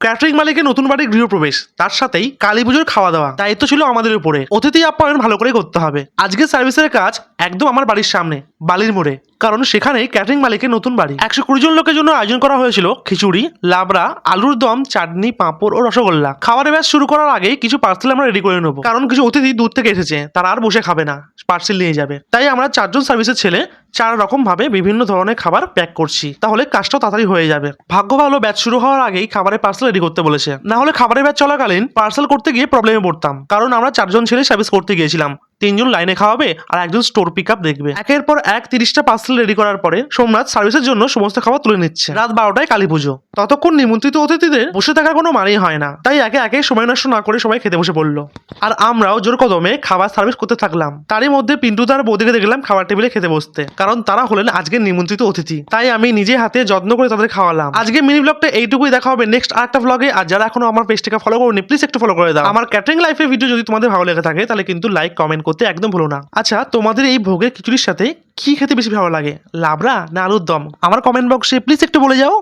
Catering মালিকের নতুন বাড়ির গৃহপ্রবেশ, তার সাথেই কালী পুজোর খাওয়া দাওয়া দায়িত্ব ছিল আমাদের উপরে। অতিথি আপ্যায়ন ভালো করে করতে হবে। আজকের সার্ভিসের কাজ একদম আমার বাড়ির সামনে বালির মোড়ে, কারণ সেখানে ক্যাটারিং মালিকের নতুন বাড়ি। 120 জন লোকের জন্য আয়োজন করা হয়েছিল খিচুড়ি, লাবড়া, আলুর দম, চাটনি, পাঁপড় ও রসগোল্লা। খাবারের ব্যাচ শুরু করার আগে কিছু পার্সেল আমরা রেডি করে নেবো, কারণ কিছু অতিথি দূর থেকে এসেছে, তারা আর বসে খাবে না, পার্সেল নিয়ে যাবে। তাই আমরা 4 জন সার্ভিসের ছেলে 4 রকম ভাবে বিভিন্ন ধরনের খাবার প্যাক করছি, তাহলে কাজটাও তাড়াতাড়ি হয়ে যাবে। ভাগ্য ভালো ব্যাচ শুরু হওয়ার আগেই খাবারের পার্সেল রেডি করতে বলেছে, না হলে খাবারের ব্যাচ চলাকালীন পার্সেল করতে গিয়ে প্রবলেমে পড়তাম। কারণ আমরা 4 জন ছেলে সার্ভিস করতে গিয়েছিলাম, 3 জন লাইনে খাওয়াবে আর 1 জন স্টোর পিক আপ দেখবে। একের পর এক 30টা পার্সেল রেডি করার পরে সোমনাথ সার্ভিসের জন্য সমস্ত খাবার তুলে নিচ্ছে। রাত 12টায় কালী পুজো, ততক্ষণ নিমন্ত্রিত অতিথিদের বসে থাকার কোনো মানেই হয় না। তাই একে একে সময় নষ্ট না করে সবাই খেতে বসে পড়লো, আর আমরাও জোর কদমে খাবার সার্ভিস করতে থাকলাম। তারই মধ্যে পিন্টু তার বৌদিকে দেখলাম খাবার টেবিলে খেতে বসতে, কারণ তারা হলেন আজকের নিমন্ত্রিত অতিথি। তাই আমি নিজে হাতে যত্ন করে তাদের খাওয়ালাম। আজকে মিনি ব্লগটা এইটুকুই, দেখা হবে নেক্সট আরেকটা ব্লগে। আর যারা এখনো আমার পেজটাকে ফলো করোনি, প্লিজ একটু ফলো করে দাও। আমার ক্যাটারিং লাইফের ভিডিও যদি তোমাদের ভালো লেগে থাকে তাহলে কিন্তু লাইক কমেন্ট করতে একদম ভুলো না। আচ্ছা, তোমাদের এই ভোগের খিচুড়ির সাথে কি খেতে বেশি ভালো লাগে, লাবড়া না আলুর দম? আমার কমেন্ট বক্সে প্লিজ একটু বলে যাও।